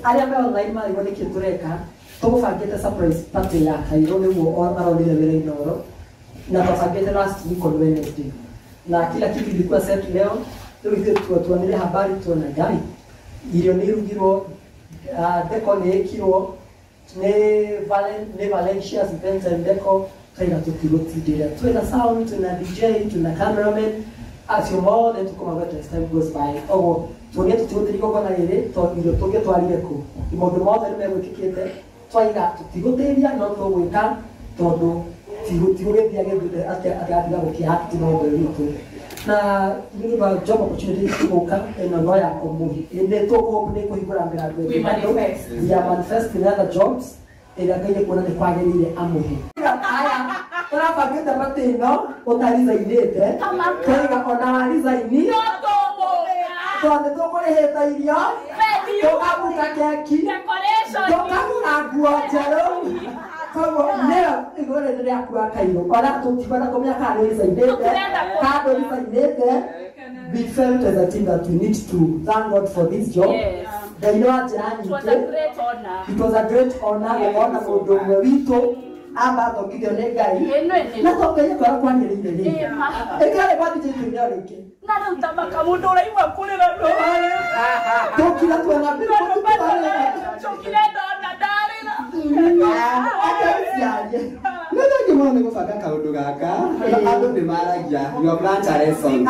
aria me online mari wone kitureka tugubangite surprise party ya Kairo niguo aronire wira inoro na tubangite last week on Wednesday na kila kitu kilikuwa set leo tuanire habari tuona gari irio ni rugirwo deko ni ekirwo ni Valencia's events and deco kaina tukirutidira twina sound tuna DJ tuna cameraman as you more than to come about as time goes by ogo tuone tututiko kona ire to irio tuge twarire ku imondo mothe ni megwikikite twaiga tutigoteria no to gwika tondu tigugethia gethude atatiga gukiact no ndu na ni ba job opportunities kuka eno no ya komuhi inde to ko ne ko hibura mbera we manifest in other jobs ila kaje kuona ni kwagerire amuhi aya ora pageta matino otariza inete kaiga ona wariza ini tonde to kore heta irio tokabuka keki tokabuka guotero como leo igore ndio yakwa Kairo ora tutibana komya kano isa inete kado isa inete we felt as a team that we need to thank God for this job. Yes. It was a great honor. It was a great honor. Yes. Honor for Dongwito. Aba to Gideon Gai. Na to kaya kwa kwa ngeli ngeli. Ekale badi chetu ndio reke. Na ntama kamundo ura iwa kule na ndo. To kila tu na bila kwa pale. Chokile ndo na darila. Akasiaje. Nada que mano go faga kaundu gaka. Ando ni maragia. Your branch are son.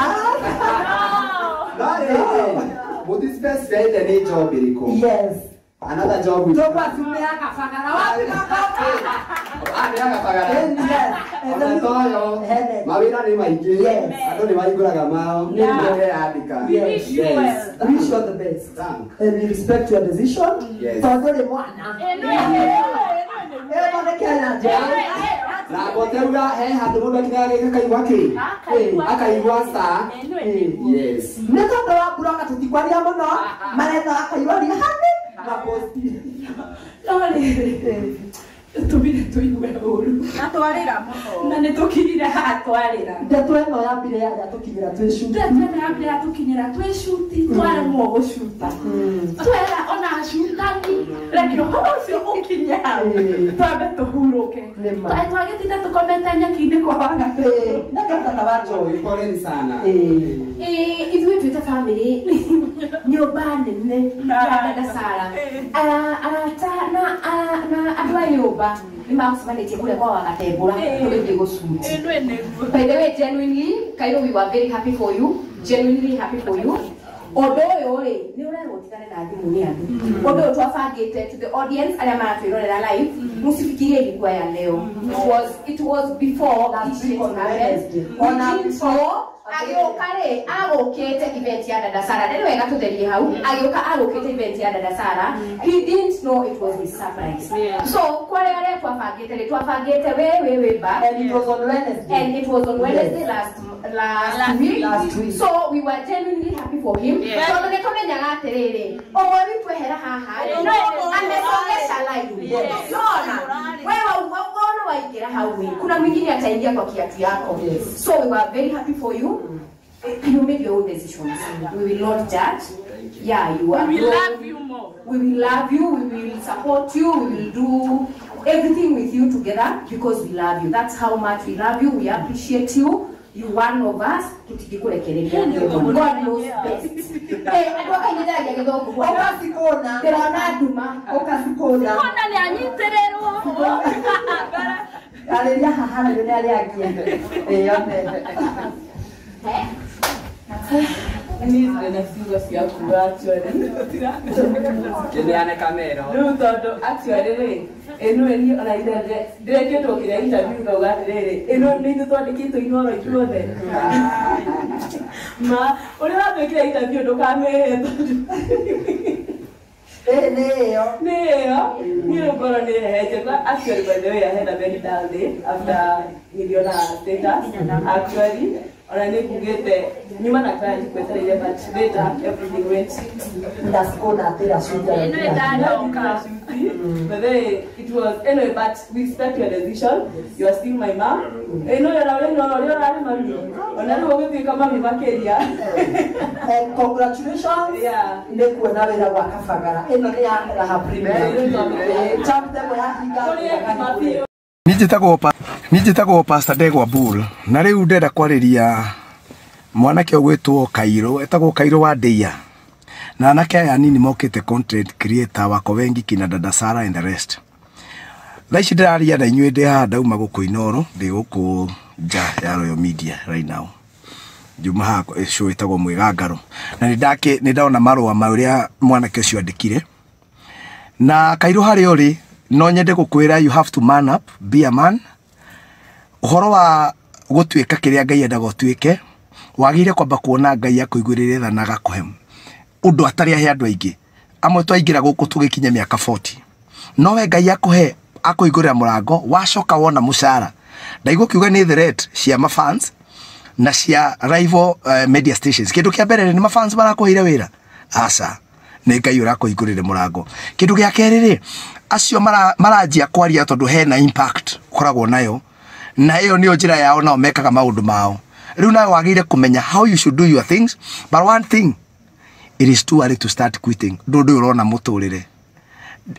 But this first friend and a job yes. Another job with Toba tumea kafagara wapi yes. Mawira ni maiki. Yes. Ando ni maiguraga mao. Andika. Yes. Yes. Wish you all the best. Thank. And we respect your decision. Yes. Todole mwana. Na boteruga handu mundu akinyage kaigwa ki akaigwa sa yes neto ndo wabura tutikwaria muno maretha akaigwa ri hande na posti tubire tuigwe uru atwarira muno na netukirira atwarira ndatweno yambire ya tukirira tweshuti ndatweno yambire ya tukinyira tweshuti twara mu gushuta twera ona shutani rekiro hocio ukinya twabe tuhuruke twagetinda tukomentanya kinde kwa wanga na kata tabajo poleni sana ithuĩ twĩta family nyũmba nene ya dada Sara arata na andũ a nyũmba nĩmagũcemanĩtie kũrĩa kwa Wagatembũra tũgĩthiĩ gũcuti. By the way, genuinely Kairo, we were very happy for you, genuinely happy for you. Ũndũ ũyũ rĩ nĩ ũrerwo tigane na thimũ nĩ andũ ũndũ ũyũ twabangĩte to the audience arĩa maratwĩrorera live musifikirie ilikuwa ya leo. It was before last week on Wednesday. Agĩũka rĩ agũkĩte event ya dada Sara nĩ wega tũtherie hau agĩũka agũkĩte event ya dada Sara he didn't know it was his surprise so kwale arĩa twabangĩte we back and it was on Wednesday last week so we were genuinely happy for him tondũ nĩ tũmenyaga atĩrĩrĩ ũmwe witũ ehera haha amesongesha line nona wewe unaona waingĩra hau kuna mwingine ataingia kwa kiatu yako so we were very happy for you. You make your own decisions. We will not judge. Yeah, you are. We will love you more. We will love you. We will support you. We will do everything with you together because we love you. That's how much we love you. We appreciate you. You one of us. God knows best. Kiliane kamera. Lutondo actually eno eni ona ide direke to kire interview no gatirere eno ni twandikitwo inoro ithuothe ma uri wabekire interview ndo kamere Neo ngoro ni heje kwa actually by the way I had a very bad day after niliona status actually ona ni kugete nyuma na client kwetereire but later everything went ndasikona atira shuja but then it was anyway but we respect your decision. You are still my mom. No you're not mami ona no wewe kama mivakeria and congratulations yeah ile kuona wera wa Kafagara eno ni ya raha premier chapter ya higa Nijitagwo Pastor Ndegwa Bull na riu ndenda kwariria mwanake ogwetwo Kairo etagwo Kairo wa Ndeia na anake aya nini mokite content creator wako wengi kina dada Sara and the rest. Thaici ndiraria na inyuĩ ndĩ ndauma gũkũ Inoro ndĩ gũkũ nja ya Royal Media right now. Juma hako show itagwo Mwigangaro na nĩ ndona marũa marĩa mwanake ũcio andĩkire na Kairo harĩa ũrĩ no nyende gũkwĩra you have to man up, be a man. Ũhoro wa gũtuĩka kĩrĩa Ngai endaga ũtuĩke wagĩrĩire kwamba kuona Ngai akũiguĩrĩire tha na agakũhe ũndũ atarĩ ahe andũ aingĩ. Amwe twaingĩra gũkũ tũgĩkinya mĩaka 40 no we Ngai akũhe akũigũrĩra mũrango wacoka wona mũcara ndaigua kiuga nĩ threat cia mafans na cia rival media stations. Kĩndũ kĩa mbere nĩ mafans marakũheire wĩra aca nĩ Ngai ũrakũigũrĩre mũrango. Kĩndũ gĩa kerĩ rĩ acio maranjia kwaria tondũ hena impact koragwo nayo na ĩyo nĩyo njĩra yao nao mekaga maũndũ mao. Rĩu nawe wagĩrĩire kũmenya how you should do your things, but one thing, it is too early to start quitting. Ndũndũ ũrona mũtũrĩre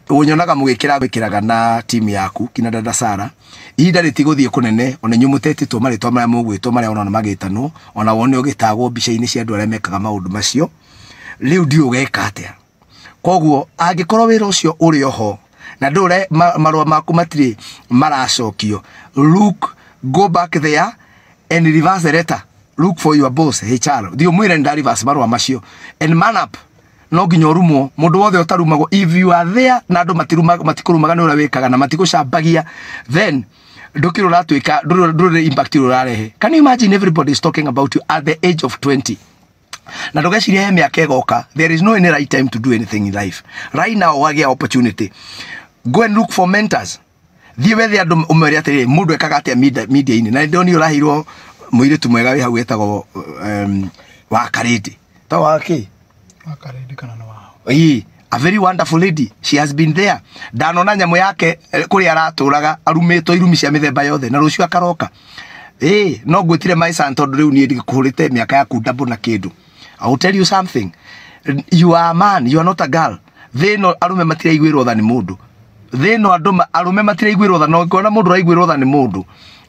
ũnyonaga mũgĩkĩraga na team yaku kina dada Sara ihinda rĩtigũthiĩ kũnene ona inyuĩ mũtetĩtwo marĩtwa marĩa mũgwĩtwo marĩa ona magĩtanwo ona wone ũgĩtagwo mbica-inĩ cia andũ arĩa mekaga maũndũ macio. Rĩu ndiũgeka atĩa. Koguo angĩkorwo wĩra ũcio ũrĩ oho na ndũre marũa maku matirĩ maracokio, look, go back there and reverse the letter. Look for your boss HR ndio mwĩre nda reverse marũa macio and man up. No nginya ũrumwo mũndũ wothe ũtarumagwo if you are there na andũ matikũrumaga nĩ ũrĩa wĩkaga na matigũcambagia then ndũkĩrĩ ũratuĩka ndũrĩ impact ũrarehe. Can you imagine everybody is talking about you at the age of 20? Na ndũgecirie he mĩaka ĩgoka. There is no any right time to do anything in life. Right now wagĩa opportunity, go and look for mentors. Thiĩ wethe andũ ũmere atĩrĩ mũndũ ekaga atĩa media-inĩ na ndoni ũrahirwo mũirĩtu mwega wĩ hau etagwo wa Karĩndĩ ta wake Karĩndĩ kana no wao a very wonderful lady. She has been there. Ndanona nyamũ yake kũrĩa aratũraga arumĩtwo irumi cia mĩthemba yothe na rũciũ akaroka. No ngwĩtire maica tondũ rĩu niĩ ndikũhũrĩte mĩaka yaku ndambo na kĩndũ. I will tell you something. You are a man, you are not a girl. Thĩno arume matiraiguĩrwo tha nĩ mũndũ. Thĩno andũ arume matiraiguĩrwo tha no ngona mũndũ araiguĩrwo tha nĩ mũndũ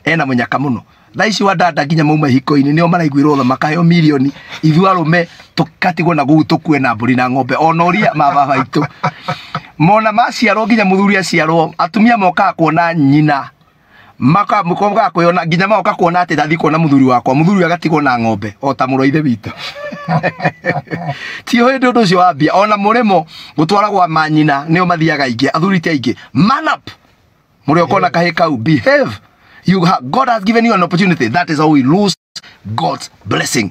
ena mũnyaka mũno. Thaici wa dada nginya mauma hiko-inĩ nĩo maraiguĩrwo tha makaheo milioni. Ithuĩ arume tũkatigwo na gũu tũkue na mbũri na ng'ombe ona ũria mababa aitũ. Mona maciarwo nginya mũthuri aciarwo atumia mokaga kuona nyina mũkomga kwĩona nginya maoka kuona atĩ ndathi kuona mũthuri wakwa mũthuri agatigwo na ng'ombe o ta mũrũ ithe witũ. Ti hĩndĩ ũndũ ũcio wambia ona mũrĩmo gũtwaragwo manyina nĩo mathiaga aingĩ athuri ti aingĩ. Man up mũrĩ ũkona kahĩ kau behave. God has given you an opportunity. That is how we lose God's blessing.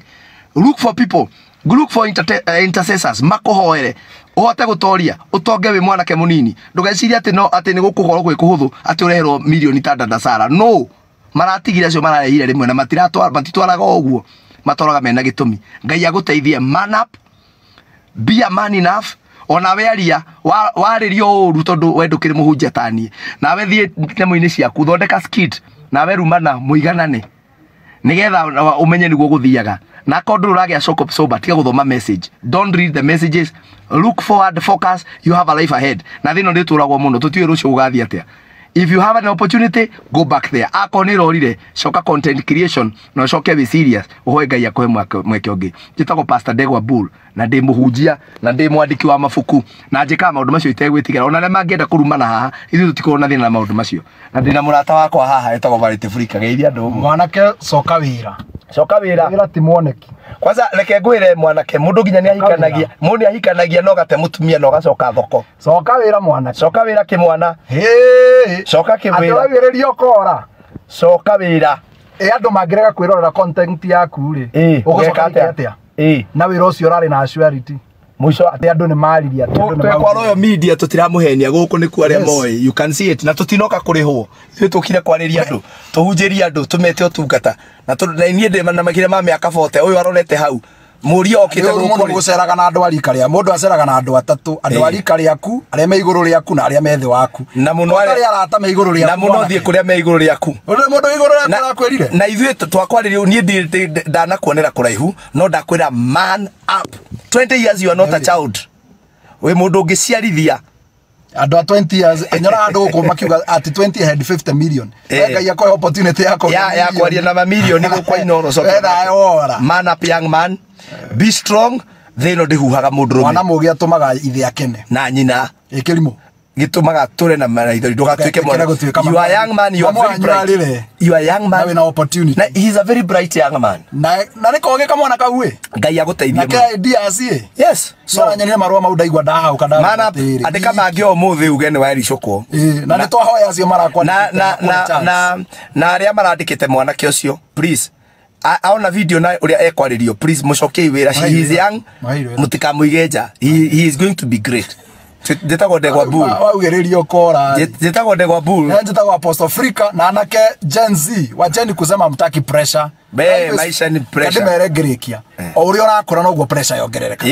Look for people, look for intercessors makuhoere uhote gutoria utonge wi mwanake munini ndugeciria ati no ati ni gukuhoro gwi kuhuthu ati ureherwo milioni ta dada Sara. No, maratigira cio mararehire rimwe na matitwaraga uguo matoraga mena gitumi. Ngai aguteithie. Man up, be a man enough. Ona wearia waririo uru tondu we ndukiri muhunjia tani nawe thie nemo-ini ciaku thondeka skit nawe rumana muiganane nigetha umenye niguo guthiaga na kondu uragia shoko sober tiga guthoma message. Don't read the messages, look forward, focus. You have a life ahead na thino ndituragwo muno tutiwe rucio ugathia atia. If you have an opportunity, go back there. Akoni rorire shoka content creation no shoke be serious uhoe Ngai akohe mweke ungi. Njitagwo Pastor Ndegwa Bull na ndi muhunjia na ndi mwandiki wa mabuku na njika maundu macio itegwitigera ona le mangienda kurumana haha ithu tutikorwo na thina na maundu macio na ndina murata wakwa haha etagwo Varity Frika geithia andu mwanake coka wira wira ti mwoneki. Kwanza reke ngwire mwanake mundu nginya ni ahikanagia mundu ahikanagia no gate mutumia no gacoka thoko coka wira mwanake coka wira kimwana coka kimwira atwawirerio kora coka wira andu mangirega kwirorera content yaku ri ugucoka atia na wira ucio urari na surety mwisho ati andu ni mariria kwa Royal Media tutiramuhenia guku ni kware moi you can see it na tutinoka kurihwo ithu tukire kwariria andu tuhunjiria andu tumete utungata na nie ndi na makire ma miaka 40 uyu aronete hau murio okite guku guceraga na andu arika ria mundu aceraga na andu atatu andu arika riaku aria me iguru riaku na aria me thi waku na muno aria arata me iguru riaku na muno thie kuria me iguru riaku mundu iguru riaku akwirire na ithuĩ twakwaririo nie ndanakuonera kuraihu no ndakwira man up 20 years you are not a child we mundu ngiciarithia andu 20 years enyora andu guku makiuga at 20 had 50 million ngai akoe opportunity ya kwaria na mamilioni gukwa inoro so man up young man be strong thino ndihuhaga mundu mwana mugi atumaga ithe akene na nyina ikirimo gitumaga ture na maitho ndugatuike mwana you are young man you are very bright you are young man na opportunity na he is a very bright young man na niko gika mwana kauwe ngai aguteithie na idea sie yes so nyanire marua mau ndaigwa ndaha kada mana andika mangi o muthi uge ni wairi cukwo na ni twahoya acio marakwa na aria marandikite mwana ke ucio please aona video na uria ekwaririo please mucoke wira she is young mutikamuigeja he is going to be great Jetago de Guabul. Waugererio kora. Jetago de Guabul. Jetago Apostle Africa na anake Gen Z. Wacheni kusema mtaki pressure. Be maisha ni pressure. Kadimere Grekia. O uri orakura no go pressure yongerereka.